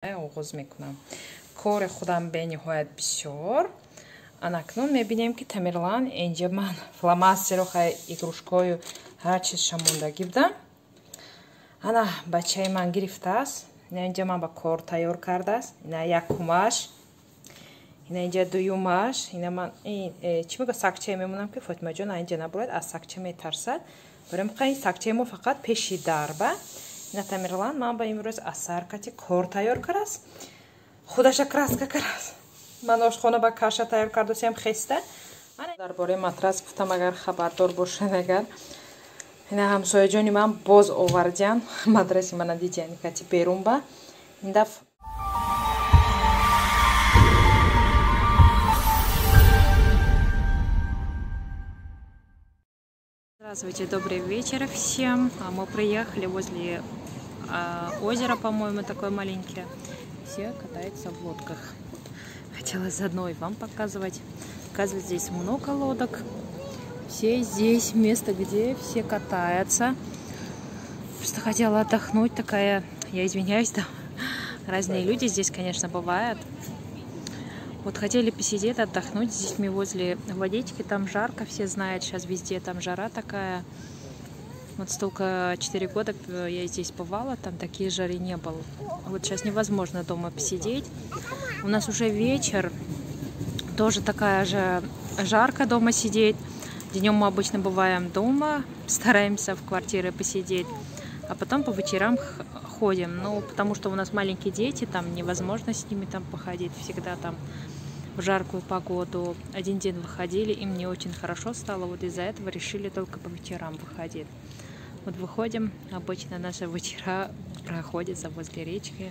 آغاز میکنم. کار خودم به نهایت بسیار. اکنون میبینیم که تمیرلان اینجا من فلاماستر و ایگروشکای هر چیز شمونده گیردم. انا بچه من گرفته است. اینجا من با کار تیار کرده است. اینا یکمش، اینا اینجا دویمش. اینا من چی میگه سکچه میمونم که فاطمه جان اینجا نباید از سکچه میترسد. بریم که سکچه ما فقط پیشی دربه. اینا تمیرلان من با امروز از سرکتی کار تیار کرده است. خودش краска کرد. من آشخانه با کاشه تیار کردم خسته. درباره ماتراس گفتم اگر خبردار باشین اگر اینا همسایه جانی من باز آوردن مدرسه من دیدن که بیرون با این دفعه. Здравствуйте, добрый вечер всем. Мы приехали возле озера, по-моему, такое маленькое. Все катаются в лодках. Хотела заодно и вам показывать. Оказывается, здесь много лодок. Все здесь место, где все катаются. Просто хотела отдохнуть. Такая, я извиняюсь, да. Разные люди здесь, конечно, бывают. Вот хотели посидеть, отдохнуть с детьми возле водички. Там жарко, все знают, сейчас везде там жара такая. Вот столько 4 года я здесь бывала, там такие жары не было. Вот сейчас невозможно дома посидеть. У нас уже вечер, тоже такая же жарко дома сидеть. Днем мы обычно бываем дома, стараемся в квартире посидеть, а потом по вечерам ходим. Ну, потому что у нас маленькие дети, там невозможно с ними там походить, всегда там в жаркую погоду. Один день выходили, им не очень хорошо стало, вот из-за этого решили только по вечерам выходить. Вот выходим, обычно наши вечера проходятся возле речки,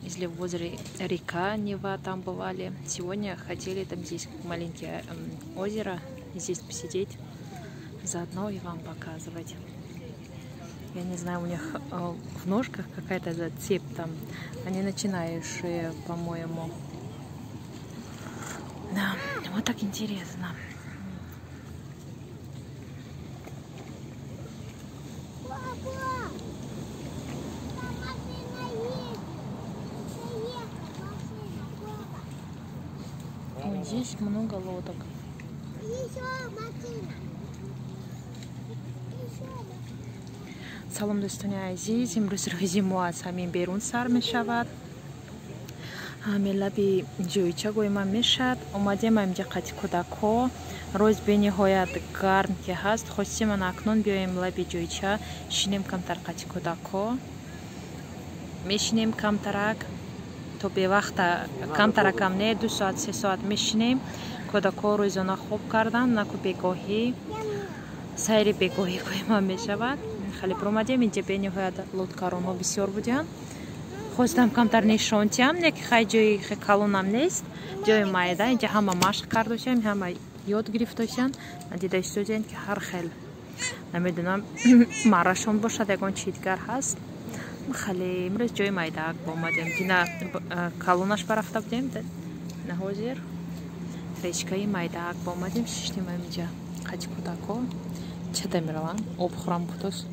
если возле река Нева там бывали. Сегодня хотели, там здесь маленькое озеро, здесь посидеть, заодно и вам показывать. Я не знаю, у них в ножках какая-то цепь там, они начинающие, по-моему. Да, вот так интересно. Вот здесь много лодок. салом дӯстони азиз, имрӯз рӯзи мо аз ҳамин берун сар мешавад. ҳамин лаби ҷойча гӯйма мешад. омадем инҷа қати кӯдакҳо. рӯз бениҳоят гарм ки ҳаст, хости ман акнун биёем лаби ҷойча, шинем камтар қати кӯдакҳо. мешинем камтарак то бевақта, камтаракам не 2 соат 3 соат мешинем. кӯдакҳо рӯзона хоб кардан, наку бегоҳӣ сайри бегоҳӣ гӯйма мешавад. خالی پرومدیم اینجا به نهایت لودکارانو بسیار بودن. خواستم کمتر نشانتیم، نه که خیلی جای خیلی کلونم نیست، جای مایده. اینجا همه مشق کردوشیم، همه یاد گرفتوشن. دیده استودین که هر خیلی نمیدونم مراشون باشد یکان چی دیگر هست. خیلی امروز جای مایده با اومدیم. دینا کلونش برافته بودیم، نه حاضر. ریچکای مایده با اومدیم ششتیم اینجا. خیلی کودکو چه دمیرلان آب خورم بودست.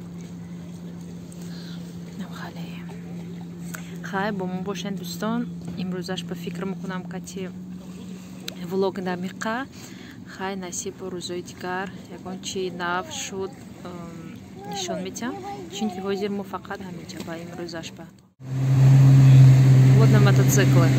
خیلی با من باشن دوستان. امروزش به فکر میکنم که ولوگ نمیقه. خیلی نصیب روزای دیگر یکان چی نو شد نشان میدم. چون که حاضر ما فقط همینجا با امروزش با вот на мотоцикле.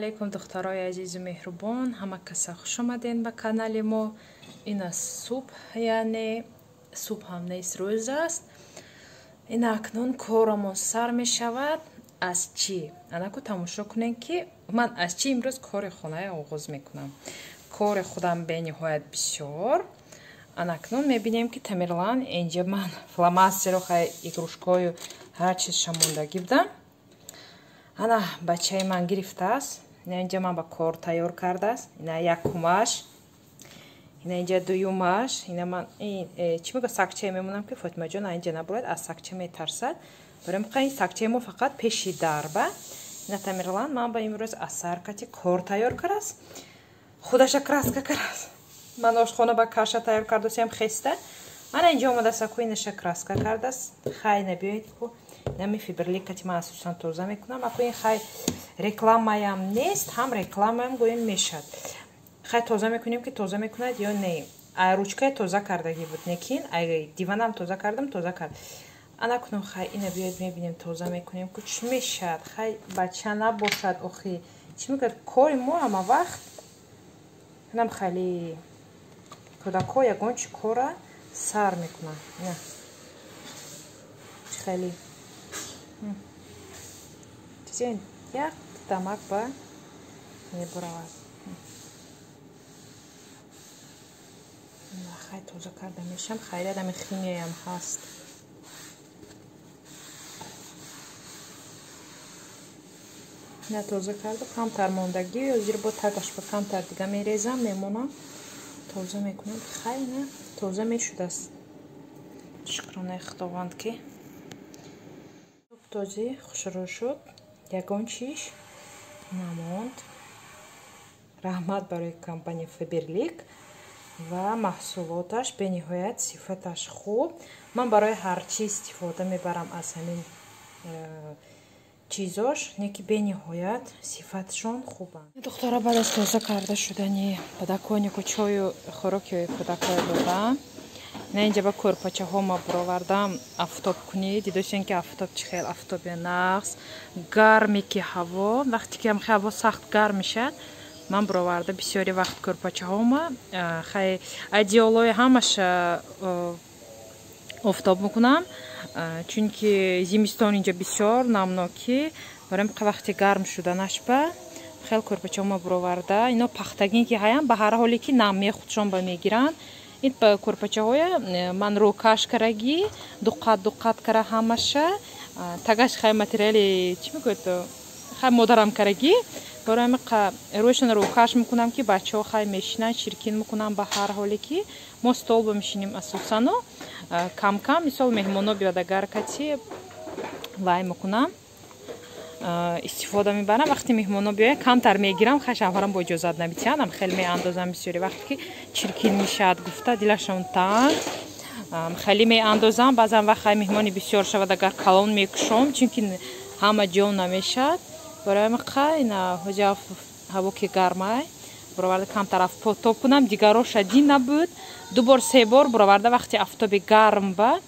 алейкум духтарои азизу меҳрубон, ҳама каса хуш омаден ба канали мо. ина субҳ, яъне субҳ ҳам нест, рӯз аст. ина акнун корамон сар мешавад. аз чӣ анаку тамошо кунем ки ман аз чӣ имрӯз кори хонаи оғоз мекунам. кори худам бениҳоят бисёр. анакнун мебинем ки тамирлан инҷа ман фломастеру игрушкою ҳар чиз шамонда гирдам. ана бачаи ман гирифтааст. инҷа ман ба кор тайёр кардааст. ина якумаш, ина инҷа дуюмаш. ина ман чӣ мега сакчае мемонам ки фотима ҷон инҷа набояд аз сакча метарсад. барем ин сакчаи мо фақат пеши дарба. ина тамирлан ман ба имрӯз аз саркати кор тайёр кардааст. خودش краска کرد. من آشخانه با کاش تیار کردم خسته. من اینجا اومده سکوینش краска کرده است. خیلی نبیاید کو. نمی فیبرلیکتی من اساساً توزه میکنم. اکو این خیلی رکلامایم نیست. هم رکلامایم گویم میشد. خیلی توزه میکنیم که توزه میکند یا نه. روچکه توزه کردگی بود نکین. دیوانم توزه کردم توزه کرد. انا کنم خیلی اینو بیاید میبینیم توزه میکنیم که چی میشد. خیلی بچه نباشد اخی. چی میگه کاری ما همه وقت. نم خیلی کودک‌ها یگان چی کاره سر میکنن. نه. خیلی. چیزی یک دمک با میبرود. خیلی توزه کرده میشم. خیلی آدم خیمیایی هم هست. نه توزه کرده کمتر موندگی یا زیر با تگش با کمتر دیگه میریزم میمونم توزه میکنم. خیلی نه توزه میشود است. شکرانه خداوند که توزه خوشرو شد. یگان چیش نماند. رحمت برای کمپانی فیبرلیک و محصولاتش به نهایت صفتش خوب. من برای هر چیز استفاده میبرم از همین چیزاش نیکی به نهایت صفتشون خوبن. دخترها بعد از توزه کرده شدنی بدکونیکو چای خوراکی کودکای دادم. نه اینجا با کورپاچه ها ما برآوردم آفتاب کنید. دیداشین که آفتاب چه خیلی آفتاب نقص گرمی که هوا وقتی که هوا سخت گرم میشه من برآورده بسیاری وقت کورپاچه ها ما خیلی ایدئالای همش آفتاب میکنم چون که زمستان اینجا بسیار نمناکی برام وقتی گرم شده نشبه خیلی کورپاچه ما برآورده. اینا پختگین که هایم به هر حالی که نمی خودشون با میگیرن. این کورپاچه های من رو کاش کرگی دقت کرده همشه تگاش خیلی متریالی چی میگوید خیلی مدرم کرگی برای روشن رو کاش میکنم که بچه ها خیلی میشینن چرکین میکنم به هر حالی که ما стол بمیشینیم اساساً کم کم مثال مهمونا بیاد اگر کتی وای میکنم استفاده میبرم. وقتی مهمونا بیاد کمتر میگیرم خیلی شوهرم با اجازت نمیتونم خیلی میاندازم بسیاری وقتی که چرکین میشد گفته دلشون تنگ خیلی میاندازم. بعضا وقت مهمانی بسیار شود اگر کلون میکشم چون که همه جا نمیشد برای من خیلی نه هوا که گرمه برآورده کمتر آفتاب کنم دیگرها شدید نبود. دو بار سه بار برآورده وقتی آفتاب گرم با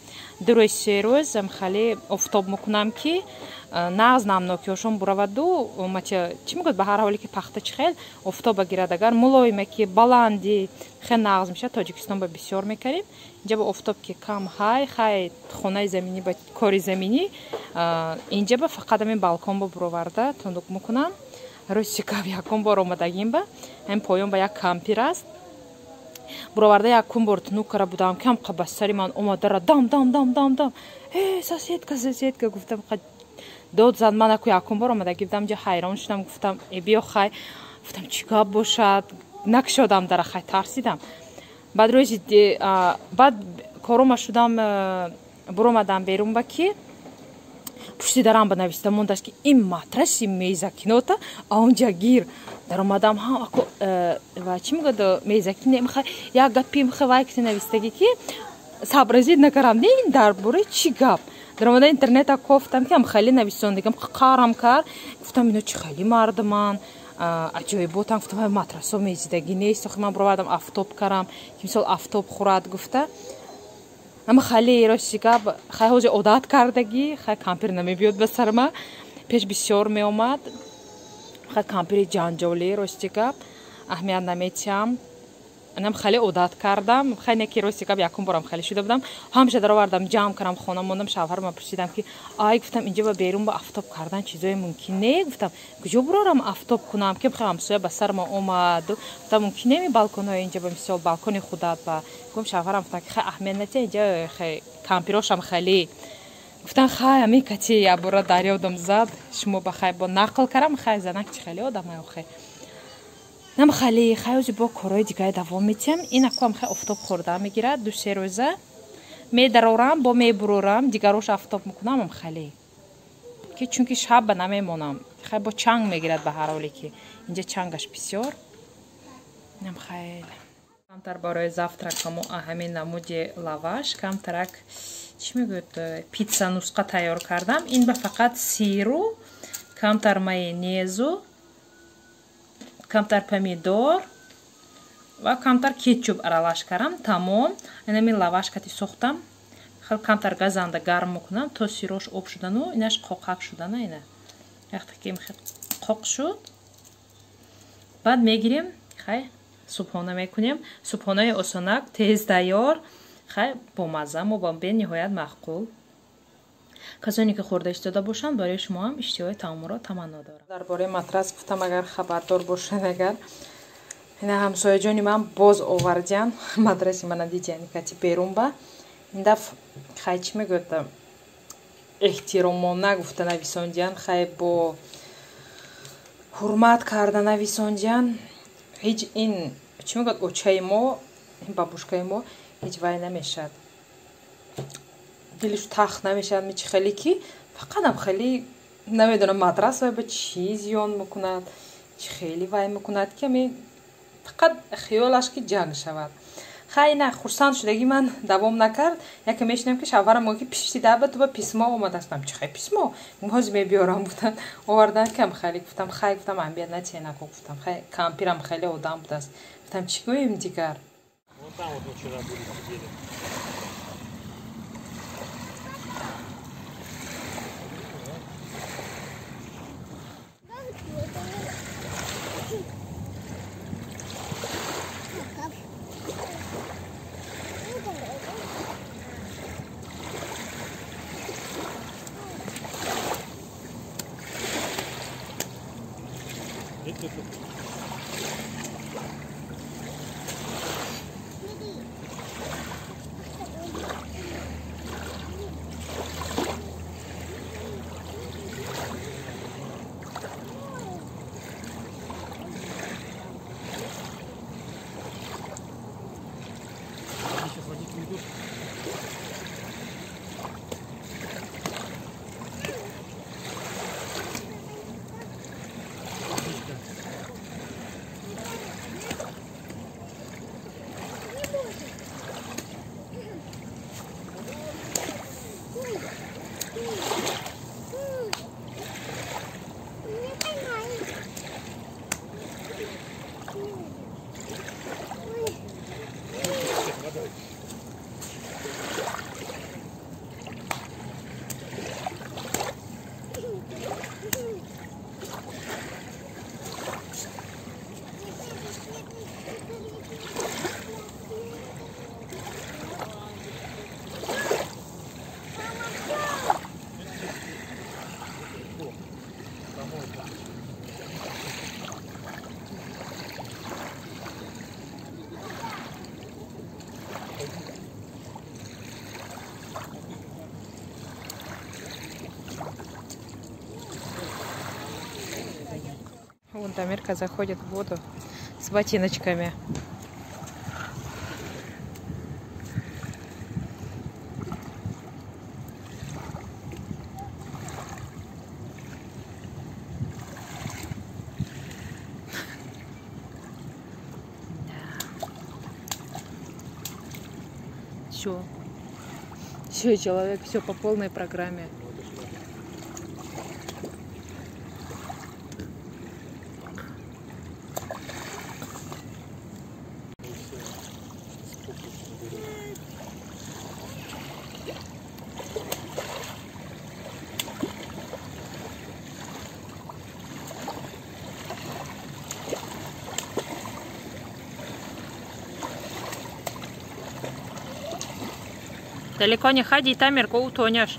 دو روز سه روز خیلی آفتاب میکنم که ناز نمناکیشون برآورده و مچه چی میگه به هر حالی که پخته خیلی آفتاب گیرد اگر ملایمه که بلندی خیلی ناز میشه. تاجیکستان با بسیار میکردیم اینجا با آفتاب که کم های خیلی خونه زمینی با کاری زمینی اینجا با فقط همین بالکن با برآورده تندوق میکنم. روز شکاب یکم بار اومدگیم با هم پایان با یک کامپیر است برآورده یکم بار تنوک کرده بودم کم قبستری من اومده را دام دام دام دام دام ساسیت که گفتم داد زد من اکو یکم بار اومدگیم دیدم جا حیران شدم گفتم بیا خی گفتم چیکار باشد نکشادم در خی ترسیدم. بعد روز بعد کارم شدم برآمدم بیرون با کی پشتی درم بنویسته موندش که این ماترسی میزکینوتا اونجا گیر در اومدم ها اکو و چی میگه میزکینه میخوای یا گپی میخوای وایکت نویستگی که صبرزید نکردم نه این درباره چی گپ در اومده اینترنت گفتم که خیلی نویسندگیم قارم کرد گفتم اینو چی خیلی مردمان عجایب بودن گفتم ماترسو میزدگی نیست من برآوردم آفتاب کردم که مثلا آفتاب خورد گفته اما خیلی راسیگا خیلی حوض عادت کردگی خیلی کامپیر نمیبیاد به سر ما پیش بسیار می اومد خیلی کامپیر جانجولی راسیگا اهمیت نمیتیم انم خیلی عادت کردم خیلی نکی راسیگا یکم بارم خیلی شده بودم همیشه در آوردم جمع کردم خونه موندم شوهرم پرسیدم که آی گفتم اینجا با بیرون با آفتاب کردن چیزای ممکنه گفتم کجا برارم آفتاب کنم که بخوام همسایه به سر ما اومد گفتم ممکنه می بالکن های اینجا به مثال بالکن خودت با گفتم شوهرم گفتن که خیلی اهمیت نمیده اینجا خیلی کامپیراشم خیلی گفتن خیلی همین کتی یا برا دریا دم زد شما بخیر با نقل کردم خیلی زنک خیلی آدمای خیلی نم خیلی با کارهای دیگه دوام میتیم این اکوام خیلی آفتاب خورده میگیرد دو سه روزه میدرارم با میبرورم دیگه روش آفتاب میکنم خیلی که چون که شب نمیمونم خیلی با چنگ میگیرد به هر حالی که اینجا چنگش بسیار نم خیلی کمتر برای завтракаму ҳамин намуди лаваш камтарак چی میگوید پیتزا نسخه تیار کردم. این به فقط سیرو камтар майонезу камтар помидор و камтар кетчуп аралаш кардам. Тамом. Инами лавашкати сохтам. хел камтар газанда гарм мекунам то сирош об шудану инаш қоқак шудана ина. вақте ки қоқ шуд баъд мегирем хай субҳона мекунем. субҳонаи осонак тез тайёр хай бо маззаму бо бениҳоят маъқул. касоне ки хӯрда истода бошанд барои шумо ҳам иштиҳои таомро таманно дорам. дар бораи матрас гуфтам агар хабардор бошед агар ина ҳамсояҷони ман боз овардиян мадраси мана дидияни кати берун ба ин даф хай чӣ мегӯяд эҳтиромона гуфта нависондиян хай бо ҳурмат карда нависондиян ҳеҷ ин чӣ мегӯяд очаи мо бабушкаи мо ҳеҷ вай намешад дилиш тахт намешад мичи хеле ки фақатам хеле намедонам матрас вай ба чӣ зиён мекунад чӣ хеле вай мекунад ки ами фақат хиёлаш ки ҷанг шавад. хай на хурсанд шудагӣ ман давом накард. яке мешинам ки шавҳарам моги пишидаба ту ба письмо омадастам чӣ хай письмо ҳозир мебиёрам гуфтан овардан кам хеле гуфтам хай гуфтам амбият натиенаку гуфтам хай кампирам хеле одам будааст гуфтам чӣ гӯем дигар. Вон Тамирка заходит в воду с ботиночками. Все, человек, все по полной программе. Далеко не ходи, Тамирка, утонешь.